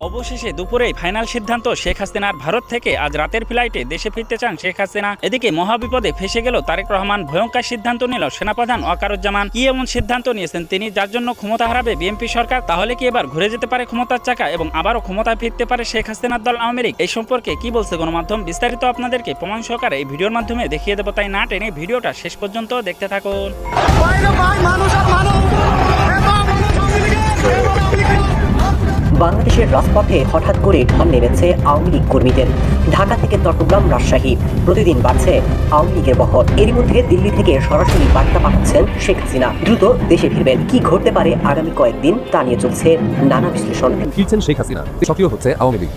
অবশেষে দুপুরেই ফাইনাল সিদ্ধান্ত, শেখ হাসিনার ভারত থেকে আজ রাতের ফ্লাইটে দেশে ফিরতে চান শেখ হাসিনা। এদিকে মহাবিপদে ফেসে গেল তারেক রহমান। ভয়ঙ্কর সিদ্ধান্ত নিল সেনাপ্রধান ওয়াকারুজ্জামান। কি এমন সিদ্ধান্ত নিয়েছেন তিনি যার জন্য ক্ষমতা হারাবে বিএনপি সরকার? তাহলে কি এবার ঘুরে যেতে পারে ক্ষমতার চাকা এবং আবারও ক্ষমতায় ফিরতে পারে শেখ হাসিনার দল আওয়ামী লীগ? এই সম্পর্কে কি বলছে গণমাধ্যম, বিস্তারিত আপনাদেরকে প্রমাণ সহকারে এই ভিডিওর মাধ্যমে দেখিয়ে দেবো। তাই না টেনে ভিডিওটা শেষ পর্যন্ত দেখতে থাকুন। বাংলাদেশের রাজপথে হঠাৎ করে ঢল নেমেছে আওয়ামী লীগ কর্মীদের। ঢাকা থেকে চট্টগ্রাম, রাজশাহী প্রতিদিন বাড়ছে আওয়ামী লীগের বহর। এরই মধ্যে দিল্লি থেকে সরাসরি বার্তা পাঠাচ্ছেন শেখ হাসিনা দ্রুত দেশে ফিরবেন। কি ঘটতে পারে আগামী কয়েকদিন তা নিয়ে চলছে নানা বিশ্লেষণ। ফিরছেন শেখ হাসিনা, সক্রিয় হচ্ছে আওয়ামী লীগ,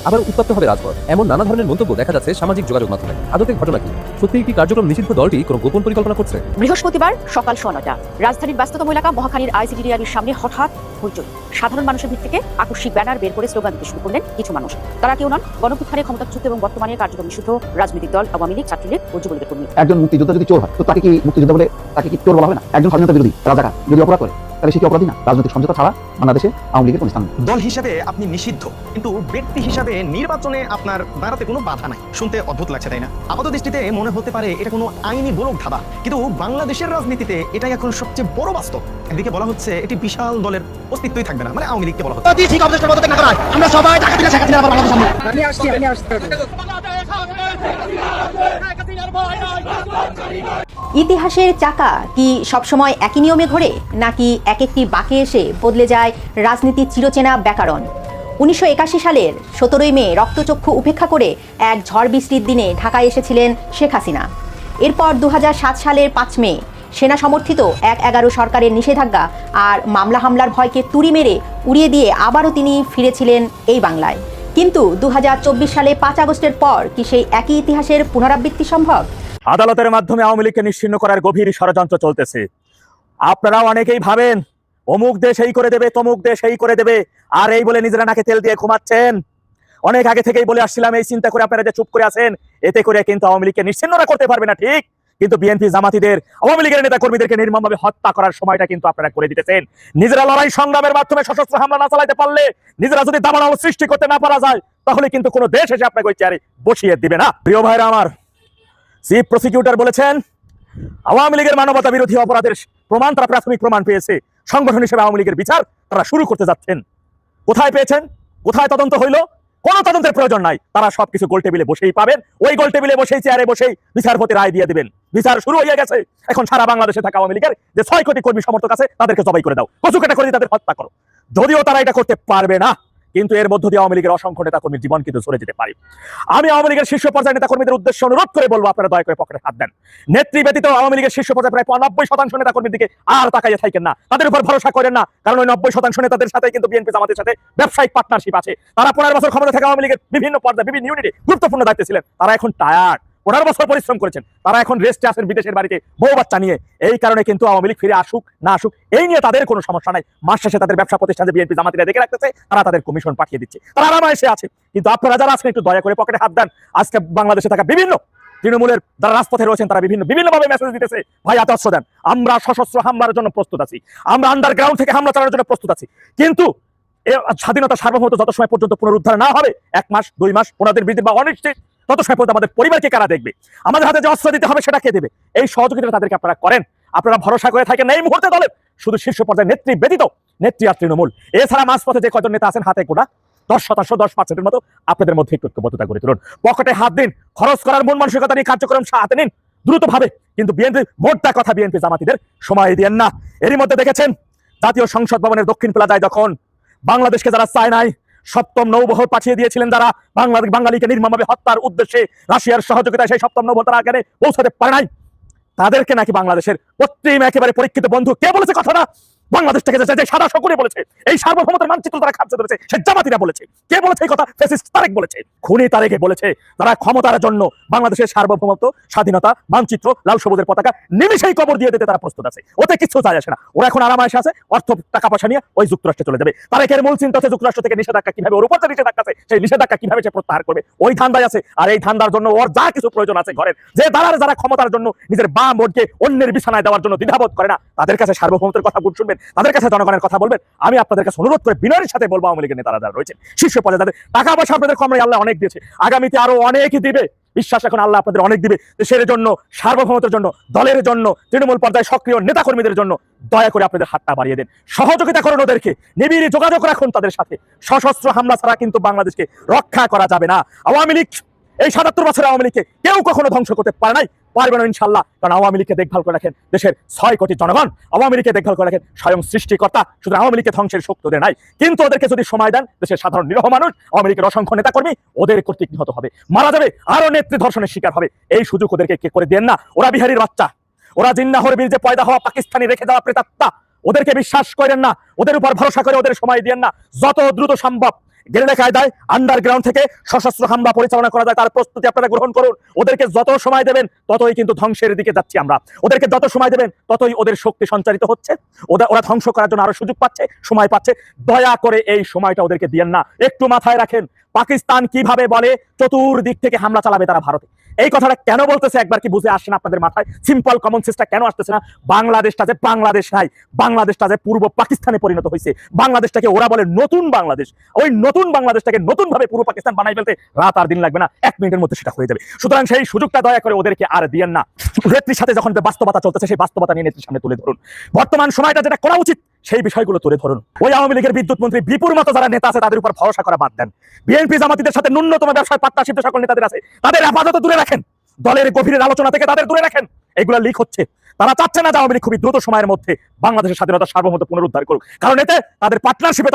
আবার উত্তপ্ত হবে রাজপথ, এমন নানা ধরনের মন্তব্য দেখা যাচ্ছে সামাজিক যোগাযোগ মাধ্যমে। আদতে ঘটনা কি? সত্যি কি কার্যক্রম নিষিদ্ধ দলটি কোনো গোপন পরিকল্পনা করছে? বৃহস্পতিবার সকাল 9:30 রাজধানীর ব্যস্ততম এলাকা মহাখালীর আইসিডিডিআর সামনে হঠাৎ হইচই। সাধারণ মানুষের ভিড় থেকে আকস্মিক ব্যানার বের করে স্লোগান দিতে শুরু করলেন কিছু মানুষ। তারা কেউ নন, গণঅভ্যুত্থানে ক্ষমতাচ্যুত এবং বর্তমানে কার্যক্রম নিষিদ্ধ রাজনৈতিক দল আওয়ামী লীগ, ছাত্রলীগ ও যুবলীগের কর্মী। একজন মুক্তিযোদ্ধা যদি চোর হয় তো তাকে কি মুক্তিযোদ্ধা বলে, তাকে কি চোর বলা হবে না? একজন স্বাধীনতা বিরোধী রাজাকার যদি অপরাধ করে তাহলে সে কি অপরাধী না? রাজনৈতিক সমঝোতা ছাড়া বাংলাদেশে আওয়ামী লীগের কোনো স্থান নেই। দল হিসেবে আপনি নিষিদ্ধ, কিন্তু ব্যক্তি হিসাবে নির্বাচনে আপনার দাঁড়াতে কোনো বাধা নাই। শুনতে অদ্ভুত লাগছে, তাই না? আপাত দৃষ্টিতে মনে হতে পারে এটা কোনো আইনি গোলক ধাঁধা, কিন্তু বাংলাদেশের রাজনীতিতে এটাই এখন সবচেয়ে বড় বাস্তব। একদিকে বলা হচ্ছে এটি বিশাল দলের অস্তিত্বই থাকবে না, মানে আওয়ামী লীগকে বলা হচ্ছে ঠিক অবস্থার মতো না করায় আমরা সবাই টাকা দিলে শেখ হাসিনা আবার বাংলাদেশ সামনে আমি আসছি। ইতিহাসের চাকা কি সবসময় একই নিয়মে ঘোরে, নাকি এক একটি বাঁকে এসে বদলে যায় রাজনীতির চিরচেনা ব্যাকরণ? 1981 সালের 17 মে রক্তচক্ষু উপেক্ষা করে এক ঝড় বৃষ্টির দিনে ঢাকায় এসেছিলেন শেখ হাসিনা। এরপর 2007 সালের 5 মে সেনা সমর্থিত 1/11 সরকারের নিষেধাজ্ঞা আর মামলা হামলার ভয়কে তুড়ি মেরে উড়িয়ে দিয়ে আবারও তিনি ফিরেছিলেন এই বাংলায়। কিন্তু 2024 সালে 5 আগস্টের পর কি সেই একই ইতিহাসের পুনরাবৃত্তি সম্ভব? আদালতের মাধ্যমে আওয়ামী লীগকে নিশ্চিহ্ন করার গভীর ষড়যন্ত্র চলতেছে। আপনারা অনেকেই ভাবেন অমুক দেশ এই করে দেবে, তমুক দেশ এই করে দেবে, আর এই বলে নিজেরা নাকে তেল দিয়ে ঘুমাচ্ছেন। অনেক আগে থেকেই বলে আসছিলাম, এই চিন্তা করে আপনারা যে চুপ করে আছেন, এতে করে কিন্তু আওয়ামী লীগকে নিশ্চিহ্নরা করতে পারবে না, ঠিক? কিন্তু বিএনপি জামাতিদের, আওয়ামী লীগের নেতা কর্মীদেরকে নির্মমভাবে হত্যা করার সময়টা কিন্তু আপনারা করে দিতেছেন। নিজেরা লড়াই সংগ্রামের মাধ্যমে সশস্ত্র হামলা না চালাতে পারলে, নিজেরা যদি দাবানল সৃষ্টি করতে না পারা যায়, তাহলে কিন্তু কোনো দেশ এসে আপনাকে ওই চেয়ারে বসিয়ে দিবে না। প্রিয় ভাইরা আমার, চিফ প্রসিকিউটর বলেছেন আওয়ামী লীগের মানবতা বিরোধী অপরাধের প্রমাণ, তারা প্রাথমিক প্রমাণ পেয়েছে। সংগঠন হিসেবে আওয়ামী লীগের বিচার তারা শুরু করতে যাচ্ছেন। কোথায় পেয়েছেন? কোথায় তদন্ত হইল? কোনো তদন্তের প্রয়োজন নাই, তারা সবকিছু গোল টেবিলে বসেই পাবেন। ওই গোল টেবিলে বসেই, চেয়ারে বসেই বিচারপতি রায় দিয়ে দিবেন। বিচার শুরু হয়ে গেছে। এখন সারা বাংলাদেশে থাকা আওয়ামী লীগের যে 6 কোটি কর্মী সমর্থক আছে, তাদেরকে জবাই করে দাও, কচুকাটা করে তাদের হত্যা করো। যদিও তারা এটা করতে পারবে না, কিন্তু এর মধ্য দিয়ে আওয়ামী লীগের অসংখ্য নেতা কর্মীর জীবন কিন্তু চলে যেতে পারে। আমি আওয়ামী লীগের শীর্ষ পর্যায়ের নেতা কর্মীদের উদ্দেশ্যে অনুরোধ করে বলবো, আপনারা দয়া করে পকেটে হাত দেন। নেত্রী ব্যতীত আওয়ামী লীগের শীর্ষ পর্যায়ে প্রায় 90% নেতা কর্মীর দিকে আর তাকাইয়ে থাকেন না, তাদের উপর ভরসা করেন না। কারণ ওই 90% নেতাদের সাথে কিন্তু বিএনপি জামাতের সাথে ব্যবসায়িক পার্টনারশিপ আছে। তারা 15 বছর ক্ষমতা থেকে আওয়ামী লীগের বিভিন্ন পর্যায়ে, বিভিন্ন ইউনিটে গুরুত্বপূর্ণ দায়িত্বে ছিলেন। তারা এখন টায়ার্ড, 15 বছর পরিশ্রম করেছেন, তারা এখন রেস্টে আছেন বিদেশের বাড়িতে বউ বাচ্চা নিয়ে। এই কারণে কিন্তু আওয়ামী লীগ ফিরে আসুক না আসুক, এই নিয়ে তাদের কোনো সমস্যা নাই। মাস শেষে তাদের ব্যবসা প্রতিষ্ঠানে বিএনপি জামাতিরা দেখে রাখতেছে, তারা তাদের কমিশন পাঠিয়ে দিচ্ছে, তারা আরামায়েশে আছে। কিন্তু আপনারা যারা আছেন, একটু দয়া করে পকেটে হাত দেন। আজকে বাংলাদেশে থাকা বিভিন্ন তৃণমূলের যারা রাজপথে রয়েছেন, তারা বিভিন্নভাবে মেসেজ দিতেছে, ভাই এত অস্ত্র দেন, আমরা সশস্ত্র হামলার জন্য প্রস্তুত আছি, আমরা আন্ডারগ্রাউন্ড থেকে হামলা চালানোর জন্য প্রস্তুত আছি। কিন্তু স্বাধীনতা সার্বভৌমত্ব যত সময় পর্যন্ত পুনরুদ্ধার না হবে, 1 মাস 2 মাস 15 দিন বৃদ্ধি বা অনিশ্চিত, তত সময় পর্যন্ত আমাদের পরিবারকে কারা দেখবে? আমাদের হাতে যে অস্ত্র দিতে হবে সেটা কে দেবে? এই সহযোগিতা তাদেরকে আপনারা করেন। আপনারা ভরসা করে থাকেন এই মুহূর্তে দলের শুধু শীর্ষ পর্যায়ে নেত্রী ব্যতীত, নেত্রী আর তৃণমূল এছাড়া মাঝপথে যে কজন নেতা আছেন, হাতে গোটা 10%, 10% মতো আপনাদের মধ্যে একটু ঐক্যবদ্ধতা গড়ে তুলুন। পকেটে হাত দিন, খরচ করার মন মানসিকতা নিয়ে কার্যক্রম হাতে নিন দ্রুতভাবে। কিন্তু বিএনপি মোদ্দা কথা, বিএনপি জামাতিদের সময় দিয়েন না। এরই মধ্যে দেখেছেন জাতীয় সংসদ ভবনের দক্ষিণ প্লাজায় যখন বাংলাদেশকে যারা চায় নাই, 7ম নৌবহর পাঠিয়ে দিয়েছিলেন, যারা বাঙালিকে নির্মমভাবে হত্যার উদ্দেশ্যে রাশিয়ার সহযোগিতায় সেই 7ম নৌবহর তারা আগে পৌঁছাতে পারে নাই, তাদেরকে নাকি বাংলাদেশের পশ্চিম একেবারে পরীক্ষিত বন্ধু কে বলেছে কথাটা? বাংলাদেশ থেকে যে সাদা শকুনে বলেছে, এই সার্বভৌমত্বের মানচিত্র তারা খাপছে ধরেছে, সে জামাতিরা বলেছে। কে বলেছে এই কথা? ফ্যাসিস্ট তারেক বলেছে, খুনি তারেকে বলেছে। তারা ক্ষমতার জন্য বাংলাদেশের সার্বভৌমত্ব, স্বাধীনতা, মানচিত্র, লাল সবুজের পতাকা নিমিশেই কবর দিয়ে দিতে তারা প্রস্তুত আছে। ওতে কিছু যায় আসে না, ওরা এখন আরামায়েশে আছে, অর্থ টাকা পয়সা নিয়ে ওই যুক্তরাষ্ট্রে চলে যাবে। তারেকের মূল চিন্তা হচ্ছে যুক্তরাষ্ট্র থেকে নিষেধাজ্ঞা কিভাবে, ওর উপর নিষেধাজ্ঞা আছে, সেই নিষেধাজ্ঞা কিভাবে সে প্রত্যাহার করবে, ওই ধান্দায় আছে। আর এই ধান্দার জন্য ওর যা কিছু প্রয়োজন আছে ঘরের, যে দালার যারা ক্ষমতার জন্য নিজের বাম ভোটকে অন্যের বিছানায় দেওয়ার জন্য দ্বিধাবোধ করে না, তাদের কাছে সার্বভৌমত্বের কথা গুণ শুনবেন করবেন, তাদের কাছে জনগণের কথা বলবেন। আমি আপনাদের কাছে অনুরোধ করে বিনয়ের সাথে বলবো, আওয়ামী লীগের নেতারা যারা রয়েছেন শীর্ষ পর্যায়ে, তাদের টাকা পয়সা আপনাদের কম আল্লাহ অনেক দিয়েছে, আগামীতে আরো অনেকই দিবে, বিশ্বাস এখন আল্লাহ আপনাদের অনেক দিবে। দেশের জন্য, সার্বভৌমত্বের জন্য, দলের জন্য, তৃণমূল পর্যায়ে সক্রিয় নেতাকর্মীদের জন্য দয়া করে আপনাদের হাতটা বাড়িয়ে দেন, সহযোগিতা করুন ওদেরকে, নিবিড় যোগাযোগ রাখুন তাদের সাথে। সশস্ত্র হামলা ছাড়া কিন্তু বাংলাদেশকে রক্ষা করা যাবে না। আওয়ামী লীগ, এই ৭৭ বছরের আওয়ামী লীগকে কেউ কখনো ধ্বংস করতে পারে নাই, পারবে না ইনশাল্লাহ। কারণ আওয়ামী লীগকে দেখভাল করে রাখেন দেশের 6 কোটি জনগণ, আওয়ামী লীগকে দেখভাল করে রাখেন স্বয়ং সৃষ্টিকর্তা। সুতরাং আওয়ামী লীগকে ধ্বংসের শক্তি ওদের নাই, কিন্তু ওদেরকে যদি সময় দেন, দেশের সাধারণ নিরহ মানুষ, আওয়ামী লীগের অসংখ্য নেতাকর্মী ওদের কর্তৃক নিহত হবে, মারা যাবে, আরো নেত্রী ধর্ষণের শিকার হবে। এই সুযোগ ওদেরকে কে করে দেন না। ওরা বিহারীর বাচ্চা, ওরা জিন্নাহর বীর্যে পয়দা হওয়া পাকিস্তানি রেখে যাওয়া প্রেতাত্মা, ওদেরকে বিশ্বাস করেন না, ওদের উপর ভরসা করে ওদের সময় দেন না। যত দ্রুত সম্ভব গেরিলা কায়দায় আন্ডারগ্রাউন্ড থেকে সশস্ত্র হামলা পরিচালনা করা যায় তার প্রস্তুতি আপনারা গ্রহণ করুন। ওদেরকে যত সময় দেবেন ততই কিন্তু ধ্বংসের দিকে যাচ্ছি আমরা। ওদেরকে যত সময় দেবেন ততই ওদের শক্তি সঞ্চারিত হচ্ছে, ওরা ধ্বংস করার জন্য আরো সুযোগ পাচ্ছে, সময় পাচ্ছে। দয়া করে এই সময়টা ওদেরকে দিয়েন না। একটু মাথায় রাখেন পাকিস্তান কিভাবে বলে চতুর্দিক থেকে হামলা চালাবে তারা ভারতে। এই কথাটা কেন বলতেছে একবার কি বুঝে আসছে না আপনাদের মাথায়? সিম্পল কমন সেন্সটা কেন আসতেছে না? বাংলাদেশটা যে বাংলাদেশ নাই, বাংলাদেশটা যে পূর্ব পাকিস্তানে পরিণত হয়েছে, বাংলাদেশটাকে ওরা বলে নতুন বাংলাদেশ। ওই নতুন বাংলাদেশটাকে নতুন ভাবে পূর্ব পাকিস্তান বানাই ফেলতে রাত আর দিন লাগবে না, 1 মিনিটের মধ্যে সেটা হয়ে যাবে। সুতরাং সেই সুযোগটা দয়া করে ওদেরকে আর দিয়েন না। নেত্রীর সাথে যখন বাস্তবতা চলতেছে সেই বাস্তবতা নিয়ে নেত্রীর সামনে তুলে ধরুন। বর্তমান সময়টা যেটা করা উচিত সেই বিষয়গুলো তুলে ধরুন। ওই আওয়ামী লীগের বিদ্যুৎ মন্ত্রী বিপুর মতো যারা নেতা আছে তাদের উপর ভরসা করা বাদ দেন। বিএনপি জামাতিদের সাথে ন্যূনতম ব্যবসায় পার্টনারশিপ সকল নেতাদের আছে, তাদের আপাতত দূরে রাখেন, দলের গভীরের আলোচনা থেকে তাদের দূরে রাখেন। এগুলো লিক হচ্ছে, তারা চাচ্ছে না যে আওয়ামী লীগ খুবই দ্রুত সময়ের মধ্যে বাংলাদেশের স্বাধীনতা সার্বভৌমত্ব পুনরুদ্ধার করুক। কারণ এতে তাদের পার্টনারশিপে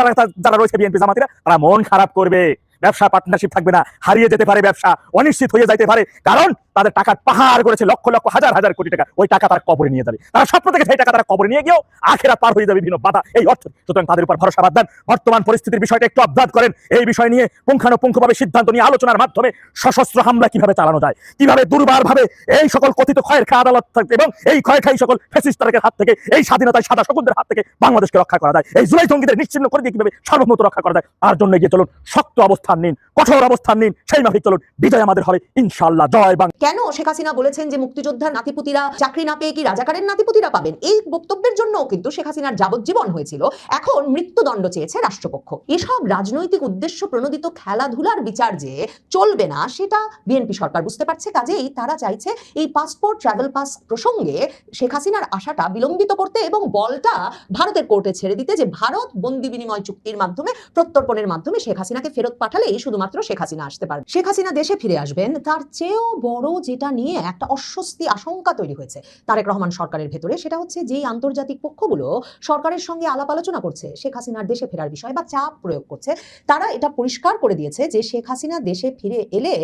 যারা রয়েছে বিএনপি জামাতিরা, তারা মন খারাপ করবে। ব্যবসা পার্টনারশিপ থাকবে না, হারিয়ে যেতে পারে, ব্যবসা অনিশ্চিত হয়ে যাইতে পারে। কারণ তাদের টাকার পাহাড় করেছে, লক্ষ লক্ষ হাজার হাজার কোটি টাকা, ওই টাকা তারা কবরে নিয়ে যাবে। তারা স্বপ্ন থেকে সেই টাকা তারা কবরে নিয়ে গিয়েও আখেরাত পার হয়ে যাবে বিভিন্ন বাধা এই অর্থ। সুতরাং তাদের উপর ভরসা বাদ দেন। বর্তমান পরিস্থিতির বিষয়টা একটু অবজার্ভ করেন, এই বিষয় নিয়ে পুঙ্খানুপুঙ্খভাবে সিদ্ধান্ত নিয়ে আলোচনার মাধ্যমে সশস্ত্র হামলা কিভাবে চালানো যায়, কিভাবে দুর্বারভাবে এই সকল কথিত ক্ষয়ের খা আদালত থাকবে এবং এই ক্ষয়খাই সকল ফ্যাসিস্টদের হাত থেকে, এই স্বাধীনতায় সাদা শকুনদের হাত থেকে বাংলাদেশকে রক্ষা করা যায়, এই জুলাই জঙ্গিদের নিশ্চিহ্ন করে দিয়ে কিভাবে সার্বভৌমত্ব রক্ষা করা যায়, তার জন্য এগিয়ে চলুন, শক্ত অবস্থান নিন, কঠোর অবস্থান নিন, সেই মাফিক চলুন। বিজয় আমাদের হবে ইনশাআল্লাহ। জয় বাংলা। কেন শেখ হাসিনা বলেছেন যে মুক্তিযোদ্ধার নাতিপুতিরা চাকরি না পেয়ে কি রাজাকারের নাতিপুতিরা পাবেন? এই বক্তব্যের জন্য কিন্তু শেখ হাসিনার যাবজ্জীবন হয়েছিল, এখন মৃত্যুদণ্ড চেয়েছে রাষ্ট্রপক্ষ। এসব রাজনৈতিক উদ্দেশ্য প্রণোদিত খেলাধুলার বিচার যে চলবে না সেটা বিএনপি সরকার বুঝতে পারছে। কাজেই তারা চাইছে এই পাসপোর্ট ট্রাভেল পাস প্রসঙ্গে শেখ হাসিনার আশাটা বিলম্বিত করতে এবং বলটা ভারতের কোর্টে ছেড়ে দিতে, যে ভারত বন্দি বিনিময় চুক্তির মাধ্যমে, প্রত্যর্পণের মাধ্যমে শেখ হাসিনাকে ফেরত পাঠালেই শুধুমাত্র শেখ হাসিনা আসতে পারবে। শেখ হাসিনা দেশে ফিরে আসবেন, তার চেয়েও বড় যেটা নিয়ে একটা অস্বস্তি আশঙ্কা তৈরি হয়েছে তারেক রহমান সরকারের ভেতরে, সেটা হচ্ছে যেই আন্তর্জাতিক পক্ষগুলো সরকারের সঙ্গে আলাপ আলোচনা করছে শেখ হাসিনার দেশে ফেরার বিষয় বা চাপ প্রয়োগ করছে, তারা এটা পরিষ্কার করে দিয়েছে যে শেখ হাসিনা দেশে ফিরে এলে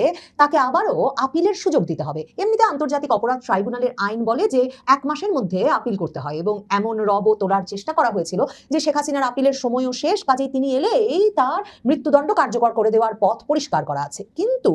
তাকে আবারও আপিলের সুযোগ দিতে হবে। এমনিতে আন্তর্জাতিক অপরাধ ট্রাইব্যুনালের আইন বলে যে 1 মাসের মধ্যে আপিল করতে হয়, এবং এমন রব তোলার চেষ্টা করা হয়েছিল যে শেখ হাসিনার আপিলের সময়ও শেষ, কাজেই তিনি এলেই তার মৃত্যুদণ্ড কার্যকর করে দেওয়ার পথ পরিষ্কার করা আছে। কিন্তু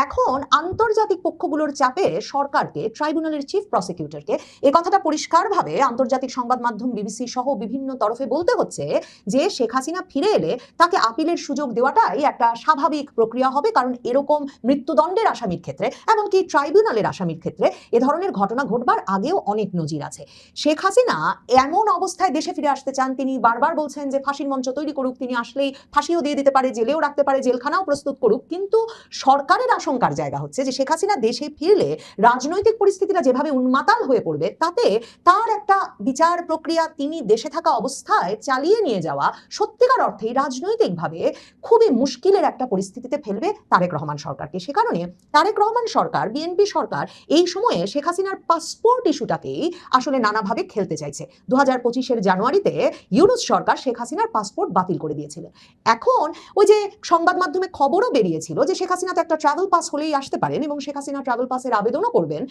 এখন আন্তর্জাতিক পক্ষগুলোর চাপে সরকারকে, ট্রাইব্যুনালের চিফ প্রসিকিউটরকে এ কথাটা পরিষ্কারভাবে আন্তর্জাতিক সংবাদ মাধ্যম বিবিসি সহ বিভিন্ন তরফে বলতে হচ্ছে যে শেখ হাসিনা ফিরে এলে তাকে আপিলের সুযোগ দেওয়াটাই একটা স্বাভাবিক প্রক্রিয়া হবে। কারণ এরকম মৃত্যুদণ্ডের আসামির ক্ষেত্রে, এমনকি ট্রাইব্যুনালের আসামির ক্ষেত্রে এ ধরনের ঘটনা ঘটবার আগেও অনেক নজির আছে। শেখ হাসিনা এমন অবস্থায় দেশে ফিরে আসতে চান, তিনি বারবার বলছেন যে ফাঁসির মঞ্চ তৈরি করুক, তিনি আসলেই ফাঁসিও দিয়ে দিতে পারে, জেলেও রাখতে পারে, জেলখানাও প্রস্তুত করুক। কিন্তু সরকারের আশঙ্কার জায়গা হচ্ছে যে শেখ হাসিনা দেশে ফিরলে রাজনৈতিক পরিস্থিতিটা যেভাবে উন্মাতাল হয়ে পড়বে, তাতে তার একটা বিচার প্রক্রিয়া তিনি দেশে থাকা অবস্থায় চালিয়ে নিয়ে যাওয়া সত্যিকার অর্থেই রাজনৈতিকভাবে খুবই মুশকিলের একটা পরিস্থিতিতে ফেলবে তারেক রহমান সরকারকে। সে কারণে তারেক রহমান সরকার, বিএনপি সরকার এই সময়ে শেখ হাসিনার পাসপোর্ট ইস্যুটাকেই আসলে নানাভাবে খেলতে চাইছে। 2025-এর জানুয়ারিতে ইউনূস সরকার শেখ হাসিনার পাসপোর্ট বাতিল করে দিয়েছিল। এখন ওই যে সংবাদ মাধ্যমে খবরও বেরিয়েছিল যে শেখ হাসিনা তো একটা ট্রাভেল পাস হলেই আসতে পারেন এবং শেখ হাসিনা ট্রাভেল পাসের আবেদনও করবেন।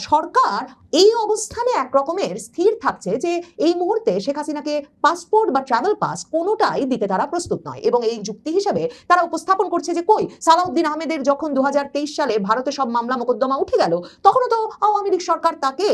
সরকার এই অবস্থানে একরকমের স্থির থাকছে যে এই মুহূর্তে শেখ হাসিনাকে পাসপোর্ট বা ট্রাভেল পাস কোনোটাই দিতে তারা প্রস্তুত নয়, এবং এই যুক্তি হিসেবে তারা উপস্থাপন করছে যে কই সালাউদ্দিন আহমেদের যখন 2023 সালে ভারতে সব মামলা মোকদ্দমা উঠে গেল তখনও তো আওয়ামী লীগ সরকার তাকে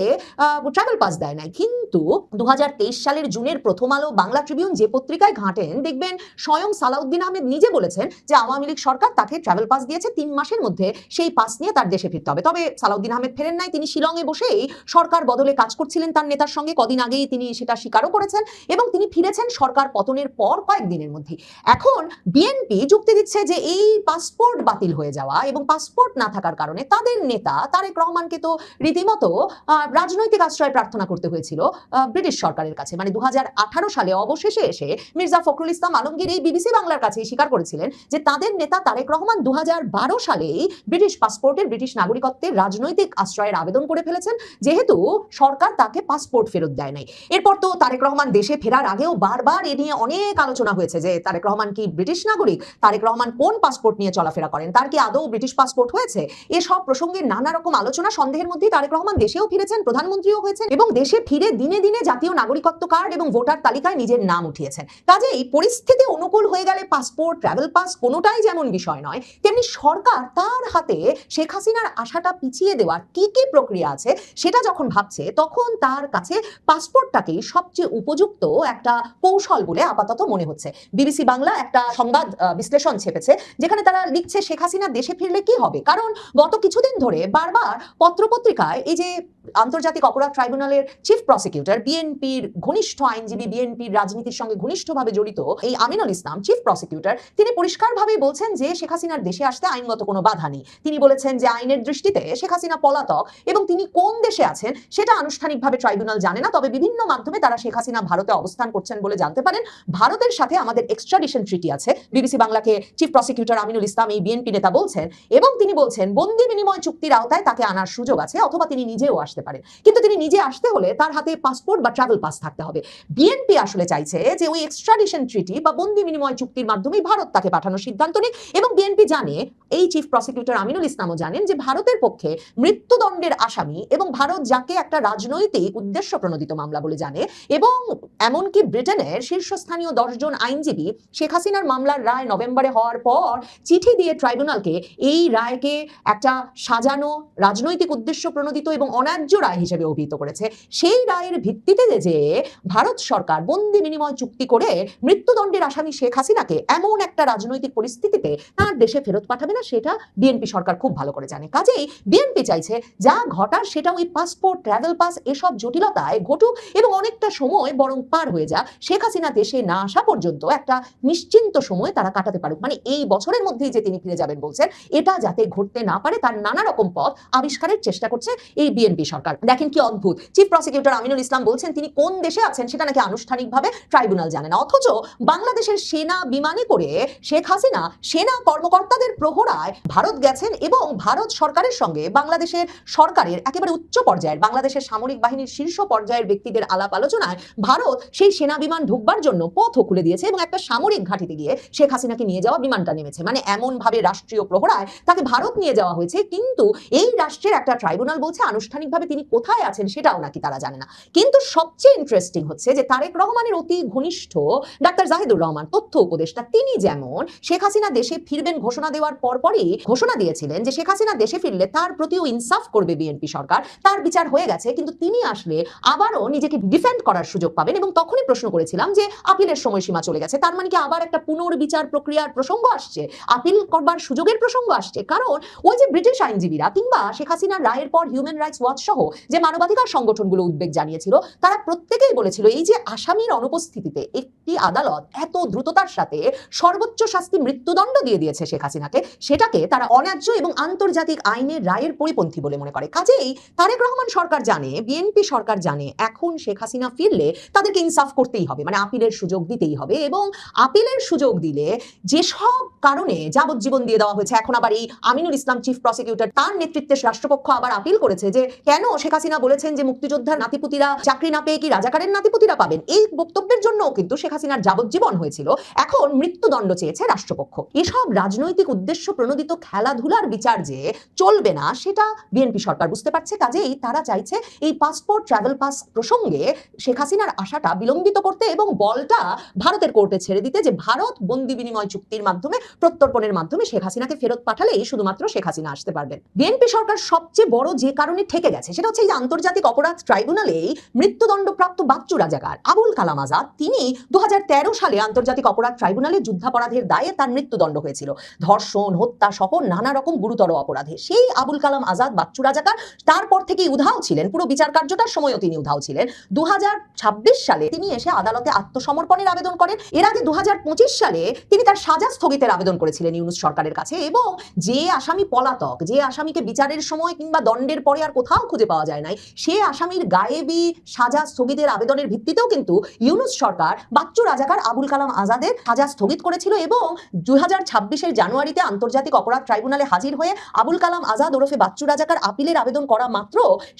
ট্রাভেল পাস দেয় নাই। কিন্তু 2023 সালের জুনের প্রথম আলো, বাংলা ট্রিবিউন যে পত্রিকায় ঘাঁটেন দেখবেন স্বয়ং সালাউদ্দিন আহমেদ নিজে বলেছেন যে যে আওয়ামী লীগ সরকার তাকে ট্রাভেল পাস দিয়েছে, 3 মাসের মধ্যে সেই পাস নিয়ে তার দেশে ফিরতে হবে। তবে সালাউদ্দিন আহমেদ ফেরেন নাই, তিনি শিলংয়ে বসেই সরকার বদলে কাজ করছিলেন তার নেতার সঙ্গে, কদিন আগেই তিনি সেটা স্বীকারও করেছেন এবং তিনি ফিরেছেন সরকার পতনের পর কয়েকদিনের মধ্যে। এখন বিএনপি যুক্তি দিচ্ছে যে এই পাসপোর্ট বাতিল হয়ে যাওয়া এবং পাসপোর্ট না থাকার কারণে তাদের নেতা তারেক রহমানকে তো রীতিমতো রাজনৈতিক আশ্রয় প্রার্থনা করতে হয়েছিল ব্রিটিশ সরকারের কাছে। মানে 2018 সালে অবশেষে এসে মির্জা ফখরুল ইসলাম আলমগীর এই বিবিসি বাংলার কাছে স্বীকার করেছিলেন যে তাদের নেতা তারেক রহমান 2012 সালেই ব্রিটিশ পাসপোর্টের, ব্রিটিশ নাগরিকত্বের রাজনৈতিক আশ্রয়ের আবেদন করে ফেলেছেন, যেহেতু সরকার তাকে পাসপোর্ট ফেরত দেয় নাই। এরপর তো তারেক রহমান দেশে ফেরার আগেও বারবার এ নিয়ে অনেক আলোচনা হয়েছে যে তারেক রহমান কি ব্রিটিশ নাগরিক, তারেক রহমান কোন পাসপোর্ট নিয়ে চলাফেরা করেন, তার কি আদৌ ব্রিটিশ পাসপোর্ট হয়েছে। এসব প্রসঙ্গে নানা রকম আলোচনা, সন্দেহের মধ্যেই তারেক রহমান দেশেও ফিরেছেন, প্রধানমন্ত্রীও হয়েছেন এবং দেশে ফিরে দিনে দিনে জাতীয় নাগরিকত্ব কার্ড এবং ভোটার তালিকায় নিজের নাম উঠিয়েছেন। কাজেই পরিস্থিতি অনুকূল হয়ে গেলে পাসপোর্ট, ট্রাভেল পাস কোনোটাই যেমন বিষয় নয়, তেমনি সরকার তার হাতে শেখ হাসিনার আশাটা পিছিয়ে দেওয়ার কি কি প্রক্রিয়া আছে সেটা যখন ভাবছে, তখন তার কাছে পাসপোর্টটাকেই সবচেয়ে উপযুক্ত একটা কৌশল বলে আপাতত মনে হচ্ছে। বিবিসি বাংলা একটা সংবাদ বিশ্লেষণ ছেপেছে, যেখানে তারা লিখছে শেখ হাসিনা দেশে ফিরলে কি হবে। কারণ গত কিছুদিন ধরে বারবার পত্রপত্রিকায় এই যে আন্তর্জাতিক অপরাধ ট্রাইব্যুনালের চিফ প্রসিকিউটর, বিএনপির ঘনিষ্ঠ আইনজীবী, বিএনপির রাজনীতির সঙ্গে ঘনিষ্ঠভাবে জড়িত এই আমিনুল ইসলাম, চিফ প্রসিকিউটর, তিনি পরিষ্কারভাবেই বলছেন যে শেখ হাসিনার দেশে আসতে আইনগত কোনো বাধা নেই। তিনি বলেছেন যে আইনের দৃষ্টিতে শেখ হাসিনা পলাতক এবং তিনি কোন দেশে আছেন সেটা আনুষ্ঠানিকভাবে ট্রাইব্যুনাল জানে না, তবে বিভিন্ন মাধ্যমে তারা শেখ হাসিনা ভারতে অবস্থান করছেন বলে জানতে পারেন। ভারতের সাথে আমাদের এক্সট্রাডিশন ট্রিটি আছে, বিবিসি বাংলাকে চিফ প্রসিকিউটর আমিনুল ইসলাম এই বিএনপি নেতা বলছেন, এবং তিনি বলছেন বন্দি বিনিময় চুক্তির আওতায় তাকে আনার সুযোগ আছে, অথবা তিনি নিজেও আসতে পারেন। কিন্তু তিনি নিজে আসতে হলে তার হাতে পাসপোর্ট বা ট্রাভেল পাস থাকতে হবে। বিএনপি আসলে চাইছে যে ওই এক্সট্রাডিশন ট্রিটি বা বন্দি বিনিময় চুক্তির মাধ্যমে ভারত তাকে পাঠানোর সিদ্ধান্ত নিক, এবং বিএনপি জানে, এই চিফ প্রসিকিউটর আমিনুল ইসলামও জানেন যে ভারতের পক্ষে মৃত্যুদণ্ডের আসামি এবং ভারত যাকে একটা রাজনৈতিক উদ্দেশ্য প্রণোদিত মামলা বলে জানে, এবং এমনকি ব্রিটেনের শীর্ষস্থানীয় 10 জন আইনজীবী শেখ হাসিনার মামলার রায় নভেম্বরে হওয়ার পর চিঠি দিয়ে ট্রাইব্যুনালকে এই রায়কে একটা সাজানো, রাজনৈতিক উদ্দেশ্য প্রণোদিত এবং অন্যায্য রায় হিসেবে অভিহিত করেছে। সেই রায়ের ভিত্তিতে যে ভারত সরকার বন্দি বিনিময় চুক্তি করে মৃত্যুদণ্ডের আসামি শেখ হাসিনাকে এমন একটা রাজনৈতিক পরিস্থিতিতে তার দেশে ফেরত পাঠাবে না, সেটা বিএনপি সরকার খুব ভালো করে জানে। কাজেই বিএনপি চাইছে যা ঘটার সেটা ওই পাসপোর্ট, ট্রাভেল পাস এসব জটিলতায় ঘটুক এবং অনেকটা সময় বরং পার হয়ে যাক, শেখ হাসিনা দেশে না আসা পর্যন্ত একটা নিশ্চিন্ত সময় তারা কাটাতে পারুক। মানে এই বছরের মধ্যেই যে তিনি ফিরে যাবেন বলছেন, এটা যাতে ঘটতে না পারে তার নানা রকম পথ আবিষ্কারের চেষ্টা করছে এই বিএনপি সরকার। দেখেন কি অদ্ভুত, চিফ প্রসিকিউটর আমিনুল ইসলাম বলছেন তিনি কোন দেশে আছেন সেটা নাকি আনুষ্ঠানিকভাবে ট্রাইব্যুনাল জানে না, অথচ বাংলাদেশের সেনা বিমানে করে শেখ হাসিনা সেনা কর্মকর্তাদের প্রহরায় ভারত গেছেন এবং ভারত সরকারের সঙ্গে বাংলাদেশের সরকারের একেবারে উচ্চ পর্যায়ের, বাংলাদেশের সামরিক বাহিনীর শীর্ষ পর্যায়ের ব্যক্তিদের আলাপ আলোচনায় ভারত সেই সেনা বিমান ঢুকবার জন্য পথও খুলে দিয়েছে এবং একটা সামরিক ঘাঁটিতে গিয়ে শেখ হাসিনাকে নিয়ে যাওয়া বিমানটা নেমেছে। মানে এমন ভাবে রাষ্ট্রীয় প্রহরায় তাকে ভারত নিয়ে যাওয়া হয়েছে, কিন্তু এই রাষ্ট্রের একটা ট্রাইব্যুনাল বলছে আনুষ্ঠানিকভাবে তিনি কোথায় আছেন সেটাও নাকি তারা জানে না। কিন্তু সবচেয়ে ইন্টারেস্টিং হচ্ছে যে তারেক রহমানের অতি ঘনিষ্ঠ ডাক্তার জাহিদুর রহমান, তথ্য উপদেষ্টা, তিনি যেমন শেখ হাসিনা দেশে ফিরবেন ঘোষণা দেওয়ার পরপরই ঘোষণা দিয়েছিলেন যে শেখ হাসিনা দেশে ফিরলে তার প্রতিও ইনসাফ করবে বিএনপি সরকার, তার বিচার হয়ে গেছে, কিন্তু তিনি আসলে আবারও নিজেকে ডিফেন্ড করার সুযোগ পাবেন। এবং তখনই প্রশ্ন করেছিলাম যে আপিলের সময়সীমা চলে গেছে, তার মানে কি আবার একটা পুনর্বিচার প্রক্রিয়ার প্রসঙ্গ আসছে, আপিল করবার সুযোগের প্রসঙ্গ আসছে। কারণ ওই যে ব্রিটিশ আইনজীবীরা কিংবা শেখ হাসিনার রায়ের পর হিউম্যান রাইটস ওয়াচ সহ যে মানবাধিকার সংগঠনগুলো উদ্বেগ জানিয়েছিল, তারা প্রত্যেকেই বলেছিল এই যে আসামির অনুপস্থিতিতে একটি আদালত এত দ্রুততার সাথে সর্বোচ্চ শাস্তি মৃত্যুদণ্ড দিয়ে দিয়েছে শেখ হাসিনাকে, সেটাকে তারা অন্যায্য এবং আন্তর্জাতিক আইনের রায়ের পরিপন্থী বলে মনে করে। কাজেই তারেক রহমান সরকার জানে, বিএনপি সরকার জানে, এখন শেখ হাসিনা ফিরলে তাদেরকে ইনসাফ করতেই হবে, মানে আপিলের সুযোগ দিতেই হবে, এবং আপিলের সুযোগ দিলে যেসব কারণে যাবজ্জীবন দিয়ে দেওয়া হয়েছে, এখন আবার এই আমিনুল ইসলাম চিফ প্রসিকিউটর তার নেতৃত্বে রাষ্ট্রপক্ষ আবার আপিল করেছে যে কেন শেখ হাসিনা বলেছেন যে মুক্তিযোদ্ধার নাতিপুতিরা চাকরি না পেয়ে কি রাজাকারের নাতিপুতিরা পাবেন, এই বক্তব্যের জন্য কিন্তু শেখ হাসিনার যাবজ্জীবন হয়েছিল, এখন মৃত্যুদণ্ড চেয়েছে রাষ্ট্রপক্ষ। এসব রাজনৈতিক উদ্দেশ্য প্রণোদিত খেলাধুলার বিচার যে চলবে না সেটা বিএনপি সরকার বুঝতে পারছে। কাজেই তারা চাইছে এই পাসপোর্ট, ট্রাভেল পাস প্রসঙ্গে শেখ হাসিনার আশাটা বিলম্বিত করতে এবং বলটা ভারতের কোর্টে ছেড়ে দিতে, যে ভারত বন্দি বিনিময় চুক্তির মাধ্যমে, প্রত্যর্পণের মাধ্যমে শেখ হাসিনাকে ফেরত পাঠালেই শুধুমাত্র শেখ হাসিনা আসতে পারবেন। বিএনপি সরকার সবচেয়ে বড় যে কারণে ঠেকে গেছে সেটা হচ্ছে এই যে আন্তর্জাতিক অপরাধ ট্রাইব্যুনালে মৃত্যুদণ্ডপ্রাপ্ত বাচ্চু রাজাকার আবুল কালাম আজাদ, তিনি 2013 সালে আন্তর্জাতিক অপরাধ ট্রাইব্যুনালে যুদ্ধাপরাধের দায়ে তার মৃত্যুদণ্ড হয়েছিল, ধর্ষণ, হত্যা সহ নানা রকম গুরুতর অপরাধে। সেই আবুল কালাম আজাদ বাচ্চু রাজাকার তারপর থেকেই উধাও ছিলেন, পুরো বিচার কার্যটার সময়ও তিনি উধাও ছিলেন। 2026 সালে তিনি এসে আদালতে আত্মসমর্পণের আবেদন করেন। এর আগে 2025 সালে তিনি তার সাজা স্থগিতের আবেদন করেছিলেন ইউনূস সরকারের কাছে, এবং যে আসামি পলাতক, যে আসামিকে বিচারের সময় কিংবা দণ্ডের পরে আর কোথাও খুঁজে পাওয়া যায় নাই, সে আসামির গায়েবী সাজা স্থগিতের আবেদনের ভিত্তিতেও কিন্তু ইউনূস সরকার বাচ্চু রাজাকার আবুল কালাম আজাদের সাজা স্থগিত করেছিল, এবং 2026 জানুয়ারিতে আন্তর্জাতিক অপরাধ ট্রাইব্যুনালে হাজির হয়ে আবুল কালাম আজাদ ওরফে বাচ্চু রাজাকার আপিলের আবেদন করা মাত্র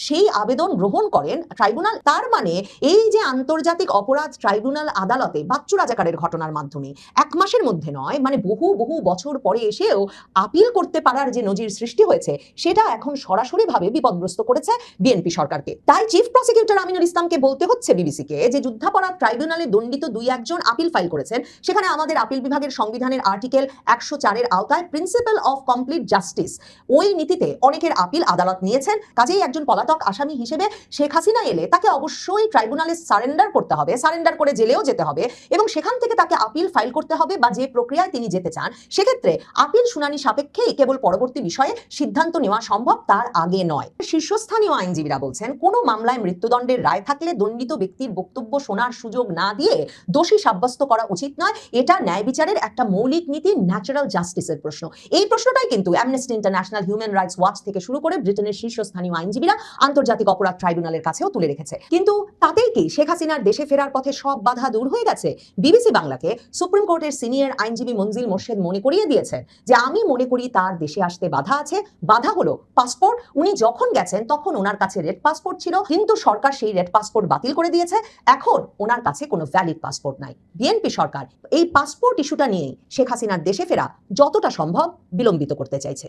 সেই আবেদন গ্রহণ করেন ট্রাইব্যুনাল। তার মানে এই যে আন্তর্জাতিক অপরাধ ট্রাইব্যুনাল আদালতে বাচ্চু রাজাকারের ঘটনার মাধ্যমে 1 মাসের মধ্যে নয়, মানে বহু বহু বছর পরে এসেও আপিল করতে পারার যে নজির সৃষ্টি হয়েছে, সেটা এখন সরাসরিভাবে বিপদগ্রস্ত করেছে বিএনপি সরকারকে। তাই চিফ প্রসিকিউটর আমিনুল ইসলামকে বলতে হচ্ছে বিবিসিকে যে যুদ্ধাপরাধ ট্রাইব্যুনালে দণ্ডিত 2-1 আপিল ফাইল করেছেন, সেখানে আমাদের আপিল বিভাগের সংবিধানের আর্টিকেল 104 এর আওতায় প্রিন্সিপাল অফ কমপ্লিট জাস্টিস, ওই নীতিতে অনেকের আপিল আদালত নিয়েছেন। কাজেই একজন পলাতক আসামি হিসেবে শেখ হাসিনা এলে তাকে অবশ্যই ট্রাইব্যুনালে সারেন্ডার করতে হবে, সারেন্ডার করে জেলেও যেতে হবে, এবং সেখান থেকে তাকে আপিল ফাইল করতে হবে বা যে প্রক্রিয়ায় তিনি যেতে চান, সেক্ষেত্রে আপিল শুনানি সাপেক্ষেই কেবল পরবর্তী বিষয়ে সিদ্ধান্ত নেওয়া সম্ভব, তার আগে নয়। শীর্ষস্থানীয় আইনজীবীরা বলছেন, কোনো মামলায় মৃত্যুদণ্ডের রায় থাকলে দণ্ডিত ব্যক্তির বক্তব্য শোনার সুযোগ না দিয়ে দোষী সাব্যস্ত করা উচিত নয়। এটা ন্যায় বিচারের একটা মৌলিক নীতি, ন্যাচারাল জাস্টিসের প্রশ্ন। এই প্রশ্নটাই কিন্তু amnesty international, human rights watch থেকে শুরু করে ব্রিটেনের শীর্ষস্থানীয় আইনজীবীরা আন্তর্জাতিক অপরাধ ট্রাইব্যুনালের কাছেও তুলে রেখেছে। কিন্তু তাতেই কি শেখ হাসিনার দেশে ফেরার পথে সব বাধা দূর হয়ে গেছে? বিবিসি বাংলাকে সুপ্রিম কোর্টের সিনিয়র আইনজীবী মনজিল মোর্শেদ মনে করিয়ে দিয়েছেন যে আমি মনে করি তার দেশে আসতে বাধা আছে। বাধা হলো পাসপোর্ট। উনি যখন গেছেন তখন ওনার কাছে রেড পাসপোর্ট ছিল, কিন্তু সরকার সেই রেড পাসপোর্ট বাতিল করে দিয়েছে। এখন ওনার কাছে কোনো ভ্যালিড পাসপোর্ট নাই। বিএনপি সরকার এই পাসপোর্ট ইস্যুটা নিয়ে শেখ হাসিনার দেশে ফেরা যতটা সম্ভব বিলম্বিত করতে চাইছে।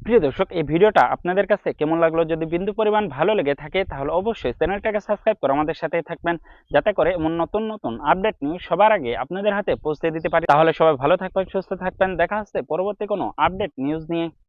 প্রিয় দর্শক, এই ভিডিওটা আপনাদের কাছে কেমন লাগলো? যদি বিন্দু পরিমাণ ভালো লেগে থাকে তাহলে অবশ্যই চ্যানেলটাকে সাবস্ক্রাইব করে আমাদের সাথেই থাকবেন, যাতে করে এমন নতুন নতুন আপডেট নিউজ সবার আগে আপনাদের হাতে পৌঁছে দিতে পারি। তাহলে সবাই ভালো থাকবেন, সুস্থ থাকবেন। দেখা হচ্ছে পরবর্তী কোনো আপডেট নিউজ নিয়ে।